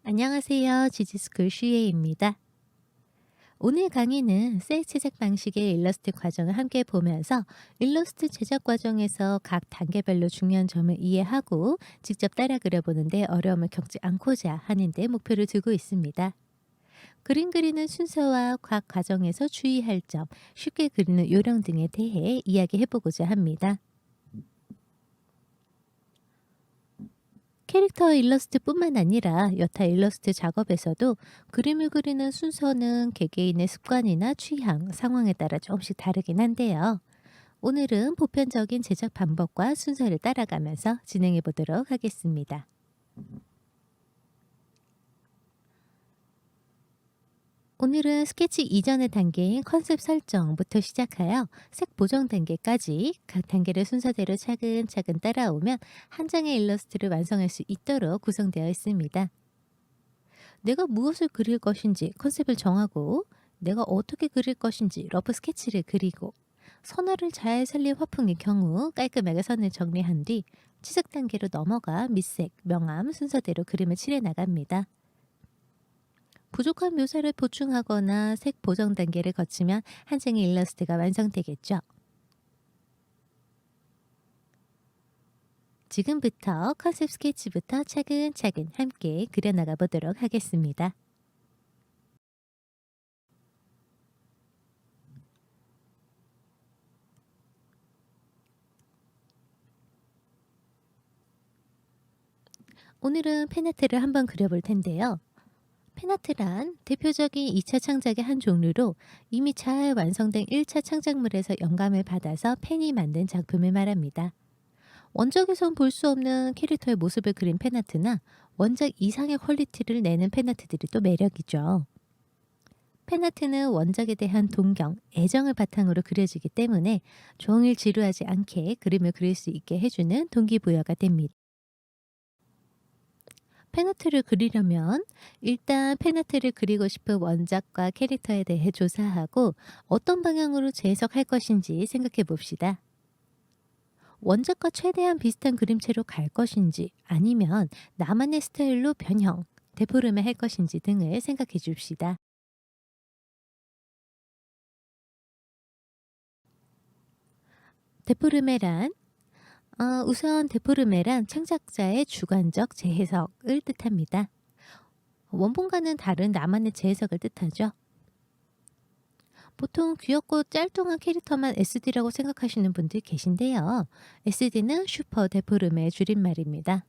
안녕하세요. 지지스쿨 슈예입니다. 오늘 강의는 셀 제작 방식의 일러스트 과정을 함께 보면서 일러스트 제작 과정에서 각 단계별로 중요한 점을 이해하고 직접 따라 그려보는데 어려움을 겪지 않고자 하는데 목표를 두고 있습니다. 그림 그리는 순서와 각 과정에서 주의할 점, 쉽게 그리는 요령 등에 대해 이야기해보고자 합니다. 캐릭터 일러스트뿐만 아니라 여타 일러스트 작업에서도 그림을 그리는 순서는 개개인의 습관이나 취향, 상황에 따라 조금씩 다르긴 한데요. 오늘은 보편적인 제작 방법과 순서를 따라가면서 진행해 보도록 하겠습니다. 오늘은 스케치 이전의 단계인 컨셉 설정부터 시작하여 색 보정 단계까지 각 단계를 순서대로 차근차근 따라오면 한 장의 일러스트를 완성할 수 있도록 구성되어 있습니다. 내가 무엇을 그릴 것인지 컨셉을 정하고 내가 어떻게 그릴 것인지 러프 스케치를 그리고 선화를 잘 살린 화풍의 경우 깔끔하게 선을 정리한 뒤 치석 단계로 넘어가 밑색, 명암 순서대로 그림을 칠해 나갑니다. 부족한 묘사를 보충하거나 색 보정 단계를 거치면 한 장의 일러스트가 완성되겠죠. 지금부터 컨셉 스케치부터 차근차근 함께 그려나가 보도록 하겠습니다. 오늘은 펜아트를 한번 그려볼 텐데요. 펜아트란 대표적인 2차 창작의 한 종류로 이미 잘 완성된 1차 창작물에서 영감을 받아서 펜이 만든 작품을 말합니다. 원작에선 볼 수 없는 캐릭터의 모습을 그린 펜아트나 원작 이상의 퀄리티를 내는 펜아트들이 또 매력이죠. 펜아트는 원작에 대한 동경, 애정을 바탕으로 그려지기 때문에 종일 지루하지 않게 그림을 그릴 수 있게 해주는 동기부여가 됩니다. 펜아트를 그리려면 일단 펜아트를 그리고 싶은 원작과 캐릭터에 대해 조사하고 어떤 방향으로 재해석할 것인지 생각해 봅시다. 원작과 최대한 비슷한 그림체로 갈 것인지 아니면 나만의 스타일로 변형, 데포름을 할 것인지 등을 생각해 줍시다. 데포르메란 우선 데포르메란 창작자의 주관적 재해석을 뜻합니다. 원본과는 다른 나만의 재해석을 뜻하죠. 보통 귀엽고 짤뚱한 캐릭터만 SD라고 생각하시는 분들 계신데요. SD는 슈퍼 데포름의 줄임말입니다.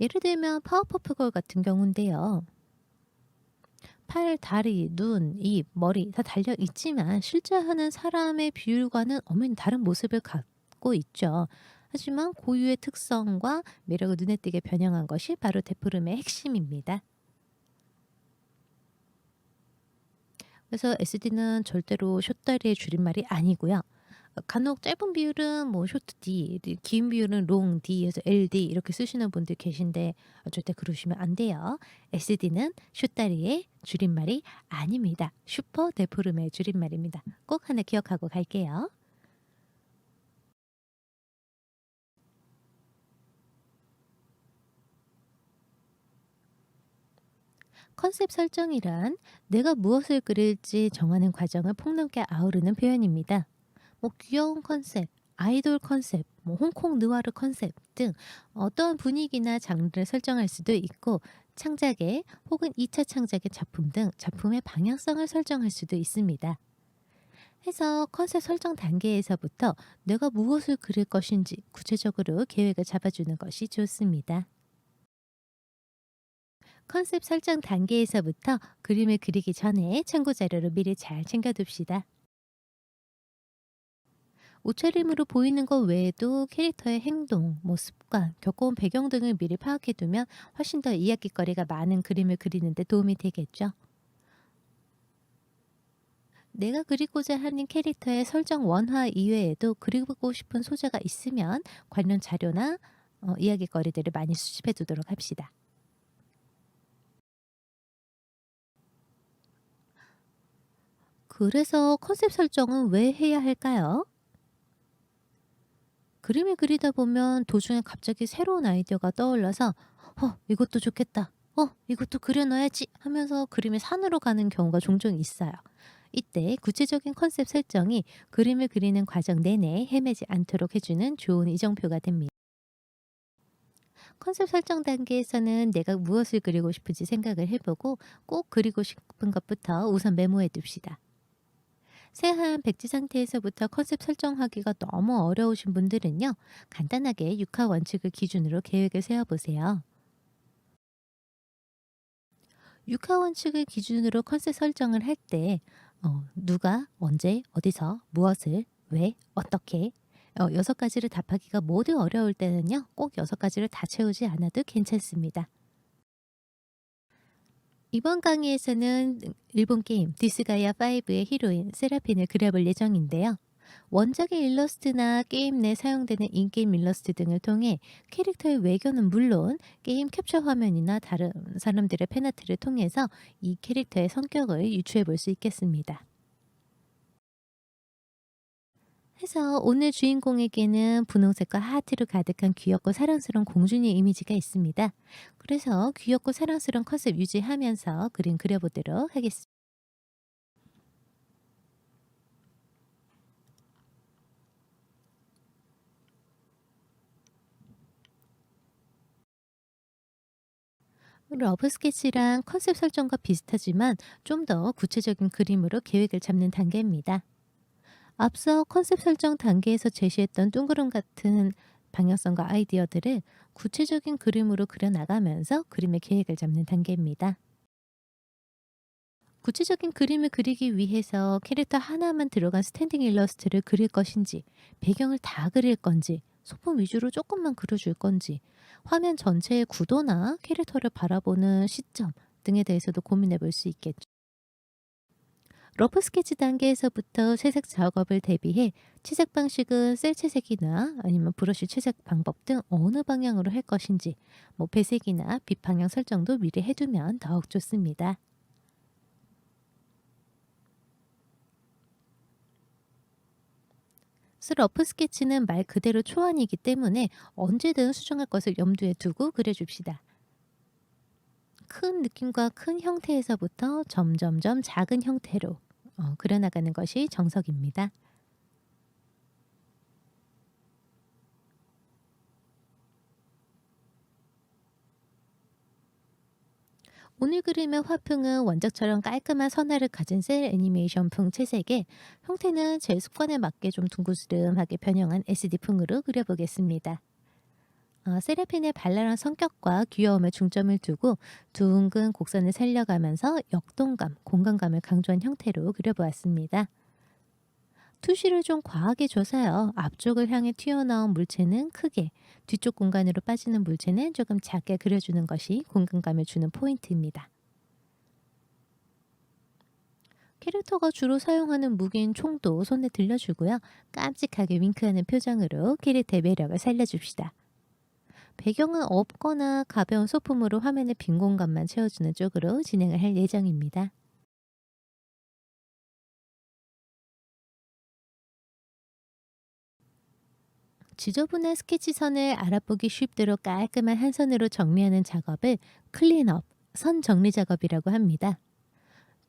예를 들면 파워퍼프걸 같은 경우인데요. 팔, 다리, 눈, 입, 머리 다 달려 있지만 실제 하는 사람의 비율과는 엄연히 다른 모습을 갖고 있죠. 하지만 고유의 특성과 매력을 눈에 띄게 변형한 것이 바로 데포름의 핵심입니다. 그래서 SD는 절대로 숏다리의 줄임말이 아니고요. 간혹 짧은 비율은 뭐 쇼트 D, 긴 비율은 롱 D에서 LD 이렇게 쓰시는 분들 계신데 절대 그러시면 안 돼요. SD는 숏다리의 줄임말이 아닙니다. 슈퍼 데포름의 줄임말입니다. 꼭 하나 기억하고 갈게요. 컨셉 설정이란 내가 무엇을 그릴지 정하는 과정을 폭넓게 아우르는 표현입니다. 뭐 귀여운 컨셉, 아이돌 컨셉, 뭐 홍콩 느와르 컨셉 등 어떠한 분위기나 장르를 설정할 수도 있고 창작의 혹은 2차 창작의 작품 등 작품의 방향성을 설정할 수도 있습니다. 해서 컨셉 설정 단계에서부터 내가 무엇을 그릴 것인지 구체적으로 계획을 잡아주는 것이 좋습니다. 컨셉 설정 단계에서부터 그림을 그리기 전에 참고 자료를 미리 잘 챙겨둡시다. 옷차림으로 보이는 것 외에도 캐릭터의 행동, 뭐 습관, 겪어온 배경 등을 미리 파악해두면 훨씬 더 이야깃거리가 많은 그림을 그리는 데 도움이 되겠죠. 내가 그리고자 하는 캐릭터의 설정 원화 이외에도 그리고 싶은 소재가 있으면 관련 자료나 이야깃거리들을 많이 수집해 두도록 합시다. 그래서 컨셉 설정은 왜 해야 할까요? 그림을 그리다 보면 도중에 갑자기 새로운 아이디어가 떠올라서 이것도 좋겠다. 이것도 그려놔야지 하면서 그림의 산으로 가는 경우가 종종 있어요. 이때 구체적인 컨셉 설정이 그림을 그리는 과정 내내 헤매지 않도록 해주는 좋은 이정표가 됩니다. 컨셉 설정 단계에서는 내가 무엇을 그리고 싶은지 생각을 해보고 꼭 그리고 싶은 것부터 우선 메모해 둡시다. 새하얀 백지 상태에서부터 컨셉 설정하기가 너무 어려우신 분들은요, 간단하게 육하 원칙을 기준으로 계획을 세워보세요. 육하 원칙을 기준으로 컨셉 설정을 할 때, 누가, 언제, 어디서, 무엇을, 왜, 어떻게, 6가지를 답하기가 모두 어려울 때는요, 꼭 6가지를 다 채우지 않아도 괜찮습니다. 이번 강의에서는 일본 게임 디스가이아 5의 히로인 세라핀을 그려볼 예정인데요. 원작의 일러스트나 게임 내 사용되는 인게임 일러스트 등을 통해 캐릭터의 외견은 물론 게임 캡처 화면이나 다른 사람들의 팬아트를 통해서 이 캐릭터의 성격을 유추해 볼 수 있겠습니다. 해서 오늘 주인공에게는 분홍색과 하트로 가득한 귀엽고 사랑스러운 공주님 이미지가 있습니다. 그래서 귀엽고 사랑스러운 컨셉 유지하면서 그림 그려보도록 하겠습니다. 러브 스케치랑 컨셉 설정과 비슷하지만 좀 더 구체적인 그림으로 계획을 잡는 단계입니다. 앞서 컨셉 설정 단계에서 제시했던 둥그름 같은 방향성과 아이디어들을 구체적인 그림으로 그려나가면서 그림의 계획을 잡는 단계입니다. 구체적인 그림을 그리기 위해서 캐릭터 하나만 들어간 스탠딩 일러스트를 그릴 것인지, 배경을 다 그릴 건지, 소품 위주로 조금만 그려줄 건지, 화면 전체의 구도나 캐릭터를 바라보는 시점 등에 대해서도 고민해 볼 수 있겠죠. 러프 스케치 단계에서부터 채색 작업을 대비해 채색 방식은 셀 채색이나 아니면 브러쉬 채색 방법 등 어느 방향으로 할 것인지, 배색이나 빛 방향 설정도 미리 해두면 더욱 좋습니다. 러프 스케치는 말 그대로 초안이기 때문에 언제든 수정할 것을 염두에 두고 그려줍시다. 큰 느낌과 큰 형태에서부터 점점점 작은 형태로 그려나가는 것이 정석입니다. 오늘 그림의 화풍은 원작처럼 깔끔한 선화를 가진 셀 애니메이션풍 채색에 형태는 제 습관에 맞게 좀 둥그스름하게 변형한 SD풍으로 그려보겠습니다. 세라핀의 발랄한 성격과 귀여움에 중점을 두고 둥근 곡선을 살려가면서 역동감, 공간감을 강조한 형태로 그려보았습니다. 투시를 좀 과하게 줘서요. 앞쪽을 향해 튀어나온 물체는 크게, 뒤쪽 공간으로 빠지는 물체는 조금 작게 그려주는 것이 공간감을 주는 포인트입니다. 캐릭터가 주로 사용하는 무기인 총도 손에 들려주고요. 깜찍하게 윙크하는 표정으로 캐릭터의 매력을 살려줍시다. 배경은 없거나 가벼운 소품으로 화면의 빈 공간만 채워주는 쪽으로 진행을 할 예정입니다. 지저분한 스케치선을 알아보기 쉽도록 깔끔한 한 선으로 정리하는 작업을 클린업, 선 정리 작업이라고 합니다.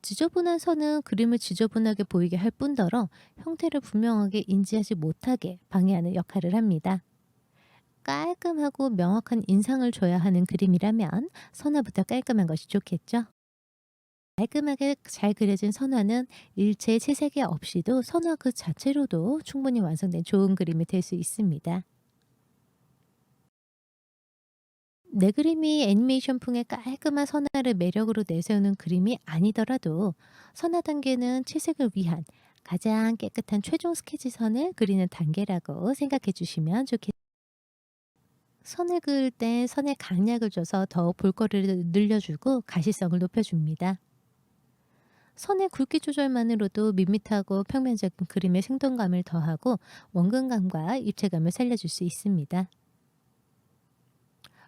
지저분한 선은 그림을 지저분하게 보이게 할 뿐더러 형태를 분명하게 인지하지 못하게 방해하는 역할을 합니다. 깔끔하고 명확한 인상을 줘야 하는 그림이라면 선화부터 깔끔한 것이 좋겠죠. 깔끔하게 잘 그려진 선화는 일체 채색이 없이도 선화 그 자체로도 충분히 완성된 좋은 그림이 될 수 있습니다. 내 그림이 애니메이션풍의 깔끔한 선화를 매력으로 내세우는 그림이 아니더라도 선화 단계는 채색을 위한 가장 깨끗한 최종 스케치선을 그리는 단계라고 생각해 주시면 좋겠습니다. 선을 그을 땐 선에 강약을 줘서 더욱 볼거리를 늘려주고 가시성을 높여줍니다. 선의 굵기 조절만으로도 밋밋하고 평면적인 그림의 생동감을 더하고 원근감과 입체감을 살려줄 수 있습니다.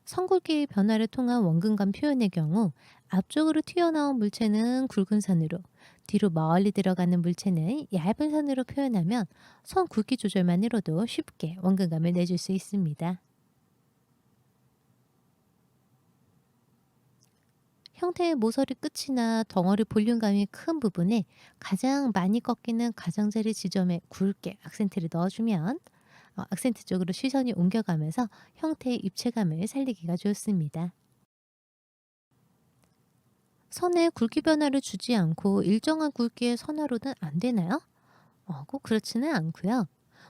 선 굵기의 변화를 통한 원근감 표현의 경우 앞쪽으로 튀어나온 물체는 굵은 선으로, 뒤로 멀리 들어가는 물체는 얇은 선으로 표현하면 선 굵기 조절만으로도 쉽게 원근감을 내줄 수 있습니다. 형태의 모서리 끝이나 덩어리 볼륨감이 큰 부분에 가장 많이 꺾이는 가장자리 지점에 굵게 악센트를 넣어주면 악센트 쪽으로 시선이 옮겨가면서 형태의 입체감을 살리기가 좋습니다. 선에 굵기 변화를 주지 않고 일정한 굵기의 선화로는 안 되나요? 꼭 그렇지는 않고요.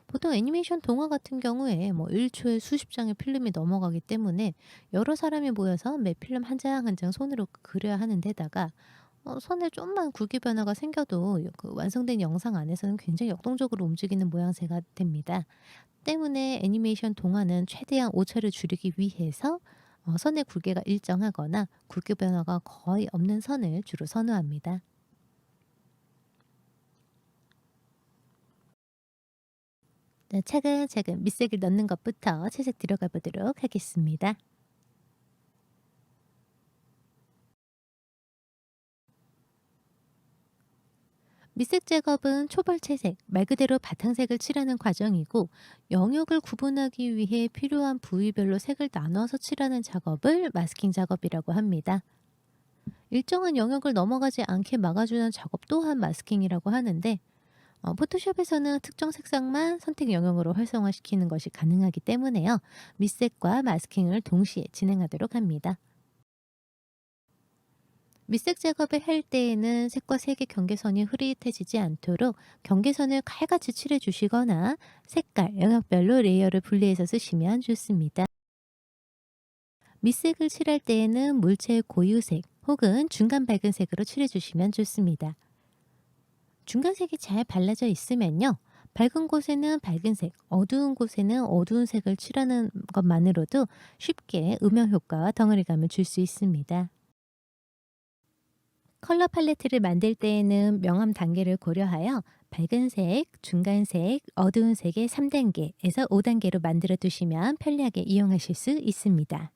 보통 애니메이션 동화 같은 경우에 1초에 수십 장의 필름이 넘어가기 때문에 여러 사람이 모여서 매 필름 한 장 한 장 손으로 그려야 하는 데다가 선에 좀만 굵기 변화가 생겨도 그 완성된 영상 안에서는 굉장히 역동적으로 움직이는 모양새가 됩니다. 때문에 애니메이션 동화는 최대한 오차를 줄이기 위해서 선의 굵기가 일정하거나 굵기 변화가 거의 없는 선을 주로 선호합니다. 네, 차근차근 밑색을 넣는 것부터 채색 들어가 보도록 하겠습니다. 밑색 작업은 초벌 채색, 말 그대로 바탕색을 칠하는 과정이고 영역을 구분하기 위해 필요한 부위별로 색을 나눠서 칠하는 작업을 마스킹 작업이라고 합니다. 일정한 영역을 넘어가지 않게 막아주는 작업 또한 마스킹이라고 하는데 포토샵에서는 특정 색상만 선택 영역으로 활성화시키는 것이 가능하기 때문에요. 밑색과 마스킹을 동시에 진행하도록 합니다. 밑색 작업을 할 때에는 색과 색의 경계선이 흐릿해지지 않도록 경계선을 칼같이 칠해 주시거나 색깔, 영역별로 레이어를 분리해서 쓰시면 좋습니다. 밑색을 칠할 때에는 물체의 고유색 혹은 중간 밝은 색으로 칠해 주시면 좋습니다. 중간색이 잘 발라져 있으면요. 밝은 곳에는 밝은 색, 어두운 곳에는 어두운 색을 칠하는 것만으로도 쉽게 음영 효과와 덩어리감을 줄 수 있습니다. 컬러 팔레트를 만들 때에는 명암 단계를 고려하여 밝은 색, 중간색, 어두운 색의 3단계에서 5단계로 만들어 두시면 편리하게 이용하실 수 있습니다.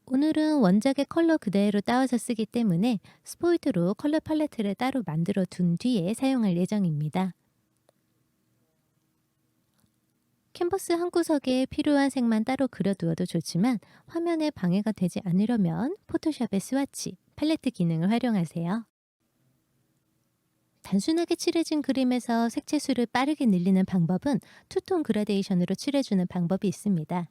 오늘은 원작의 컬러 그대로 따와서 쓰기 때문에 스포이트로 컬러 팔레트를 따로 만들어 둔 뒤에 사용할 예정입니다. 캔버스 한 구석에 필요한 색만 따로 그려두어도 좋지만 화면에 방해가 되지 않으려면 포토샵의 스와치, 팔레트 기능을 활용하세요. 단순하게 칠해진 그림에서 색채수를 빠르게 늘리는 방법은 투톤 그라데이션으로 칠해주는 방법이 있습니다.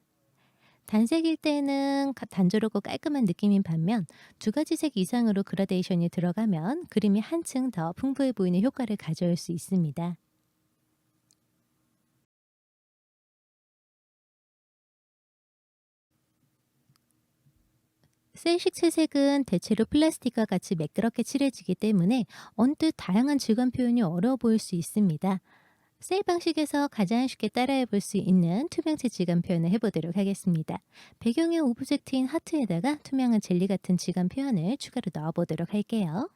단색일 때는 단조롭고 깔끔한 느낌인 반면 두 가지 색 이상으로 그라데이션이 들어가면 그림이 한층 더 풍부해 보이는 효과를 가져올 수 있습니다. 셀식 채색은 대체로 플라스틱과 같이 매끄럽게 칠해지기 때문에 언뜻 다양한 질감 표현이 어려워 보일 수 있습니다. 셀 방식에서 가장 쉽게 따라해 볼 수 있는 투명체 질감 표현을 해보도록 하겠습니다. 배경의 오브젝트인 하트에다가 투명한 젤리 같은 질감 표현을 추가로 넣어보도록 할게요.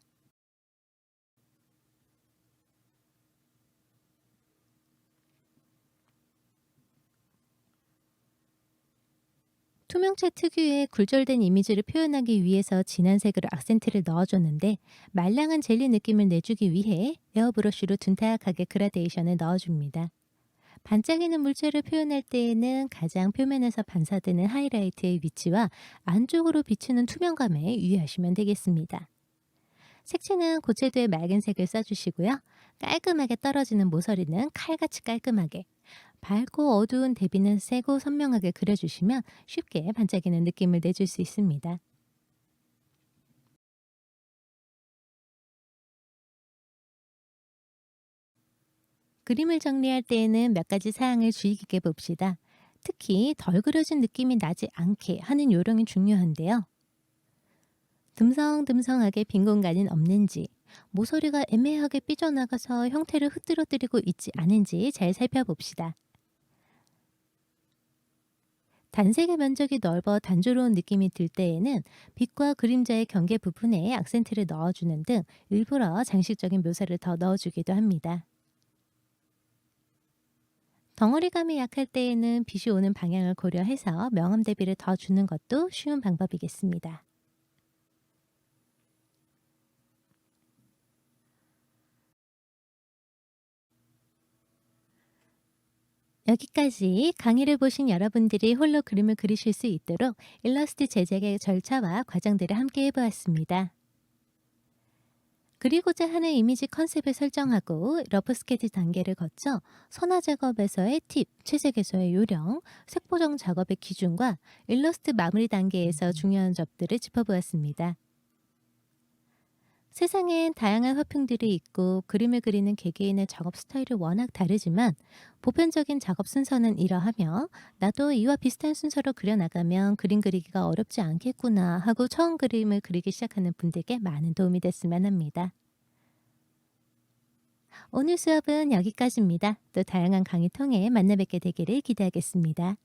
투명체 특유의 굴절된 이미지를 표현하기 위해서 진한 색으로 악센트를 넣어줬는데 말랑한 젤리 느낌을 내주기 위해 에어브러쉬로 둔탁하게 그라데이션을 넣어줍니다. 반짝이는 물체를 표현할 때에는 가장 표면에서 반사되는 하이라이트의 위치와 안쪽으로 비추는 투명감에 유의하시면 되겠습니다. 색채는 고채도의 맑은 색을 써주시고요. 깔끔하게 떨어지는 모서리는 칼같이 깔끔하게, 밝고 어두운 대비는 세고 선명하게 그려주시면 쉽게 반짝이는 느낌을 내줄 수 있습니다. 그림을 정리할 때에는 몇 가지 사항을 주의 깊게 봅시다. 특히 덜 그려진 느낌이 나지 않게 하는 요령이 중요한데요. 듬성듬성하게 빈 공간은 없는지, 모서리가 애매하게 삐져나가서 형태를 흐트러뜨리고 있지 않은지 잘 살펴봅시다. 단색의 면적이 넓어 단조로운 느낌이 들 때에는 빛과 그림자의 경계 부분에 악센트를 넣어주는 등 일부러 장식적인 묘사를 더 넣어주기도 합니다. 덩어리감이 약할 때에는 빛이 오는 방향을 고려해서 명암 대비를 더 주는 것도 쉬운 방법이겠습니다. 여기까지 강의를 보신 여러분들이 홀로 그림을 그리실 수 있도록 일러스트 제작의 절차와 과정들을 함께 해보았습니다. 그리고자 하는 이미지 컨셉을 설정하고 러프 스케치 단계를 거쳐 선화 작업에서의 팁, 채색에서의 요령, 색보정 작업의 기준과 일러스트 마무리 단계에서 중요한 점들을 짚어보았습니다. 세상엔 다양한 화풍들이 있고 그림을 그리는 개개인의 작업 스타일이 워낙 다르지만 보편적인 작업 순서는 이러하며 나도 이와 비슷한 순서로 그려나가면 그림 그리기가 어렵지 않겠구나 하고 처음 그림을 그리기 시작하는 분들께 많은 도움이 됐으면 합니다. 오늘 수업은 여기까지입니다. 또 다양한 강의 통해 만나 뵙게 되기를 기대하겠습니다.